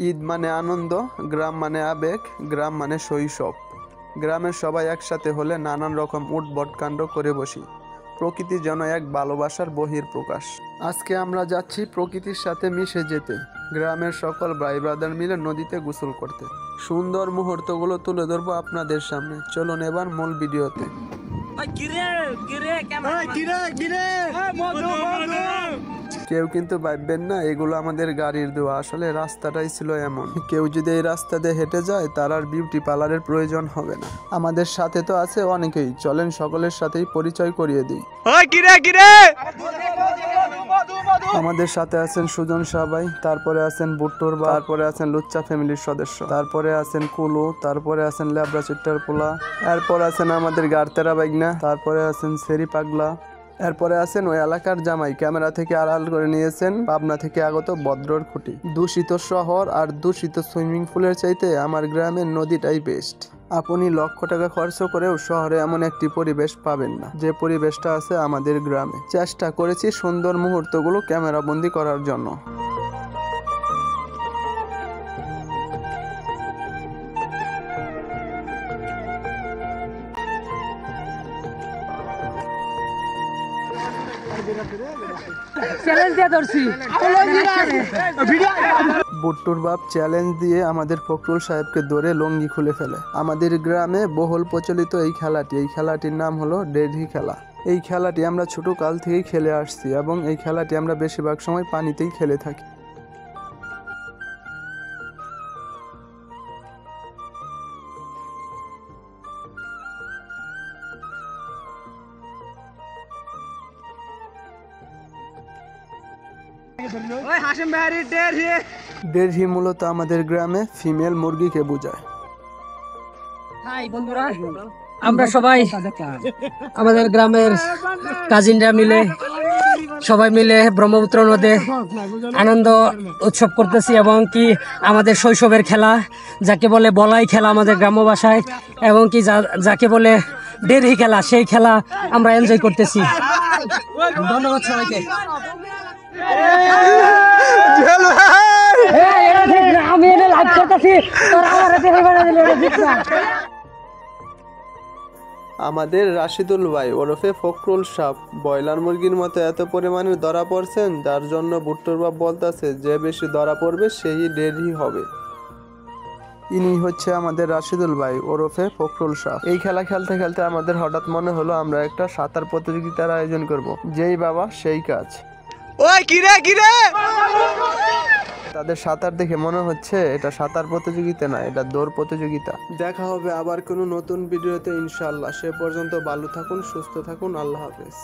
ঈদ মানে আনন্দ, গ্রাম মানে আবেগ, গ্রাম মানে শৈশব। গ্রামের সবাই একসাথে হলে নানান রকম উটবট কাণ্ড করে বসি। প্রকৃতি যেন এক ভালোবাসার বহিঃপ্রকাশ। আজকে আমরা যাচ্ছি প্রকৃতির সাথে মিশে যেতে, গ্রামের সকল ভাই ব্রাদার মিলে নদীতে গোসল করতে। সুন্দর মুহূর্তগুলো তুলে ধরবো আপনাদের সামনে। চলুন এবার মূল ভিডিওতে। কেউ কিন্তু ভাববেন না এগুলো আমাদের গাড়ির দোয়া, আসলে রাস্তাটাই ছিল এমন। কেউ যদি এই রাস্তা দিয়ে হেঁটে যায় তার আর বিউটি পার্লারের প্রয়োজন হবে না। আমাদের সাথে তো আছে অনেকেই, চলেন সকলের সাথেই পরিচয় করিয়ে দিই। আমাদের সাথে আছেন সুজন সাহাবাই, তারপরে আছেন বুট্টুর বা, তারপরে আছেন লুচ্চা ফ্যামিলির সদস্য, তারপরে আছেন কুলু, তারপরে আছেন ল্যাবরা চিট্টার পোলা, এরপর আছেন আমাদের গাড়তেরা বাইগনা, তারপরে আছেন সেরি পাগলা, এরপরে আছেন ওই এলাকার জামাই, ক্যামেরা থেকে আড়াল করে নিয়েছেন পাবনা থেকে আগত বদ্রর খুঁটি। দূষিত শহর আর দূষিত সুইমিং পুলের চাইতে আমার গ্রামের নদীটাই বেস্ট। আপনি লক্ষ টাকা খরচ করেও শহরে এমন একটি পরিবেশ পাবেন না যে পরিবেশটা আছে আমাদের গ্রামে। চেষ্টা করেছি সুন্দর মুহূর্তগুলো ক্যামেরা বন্দি করার জন্য। বুট্টুর বাপ চ্যালেঞ্জ দিয়ে আমাদের ফখরুল সাহেবকে ধরে লঙ্গি খুলে ফেলে। আমাদের গ্রামে বহুল প্রচলিত এই খেলাটির নাম হলো ডেঢি খেলা। এই খেলাটি আমরা ছোট কাল থেকেই খেলে আসছি এবং এই খেলাটি আমরা বেশিরভাগ সময় পানিতেই খেলে থাকি। ডেরহি মূলত আমাদের গ্রামে ফিমেল মুরগিকে বোঝায়। বন্ধুরা, আমরা সবাই আমাদের গ্রামের কাজিনরা মিলে সবাই মিলে ব্রহ্মপুত্র নদে আনন্দ উৎসব করতেছি এবং কি আমাদের শৈশবের খেলা যাকে বলে বলাই খেলা আমাদের গ্রাম্য ভাষায়, এবং কি যাকে বলে ডেরহি খেলা, সেই খেলা আমরা এনজয় করতেছি। ধন্যবাদ সবাইকে। আমাদের রাশিদুল ভাই ওরফে ফখরুল সাহ ব্রয়লার মুরগির মতো এত পরিমাণে ধরা পড়ছেন, যার জন্য ভুট্টোর বাপ বলতেছে যে বেশি ধরা পড়বে সেই ডেরহি হবে। ইনি হচ্ছে আমাদের রাশিদুল ভাই ওরফে ফখরুল সাহ। এই খেলা খেলতে খেলতে আমাদের হঠাৎ মনে হলো আমরা একটা সাঁতার প্রতিযোগিতার আয়োজন করব। যেই বাবা সেই কাজ। ওই কিরে কিরে, তাদের সাঁতার দেখে মনে হচ্ছে এটা সাঁতার প্রতিযোগিতা না, এটা দৌড় প্রতিযোগিতা। দেখা হবে আবার কোনো নতুন ভিডিওতে ইনশাআল্লাহ। সে পর্যন্ত ভালো থাকুন, সুস্থ থাকুন, আল্লাহ হাফেজ।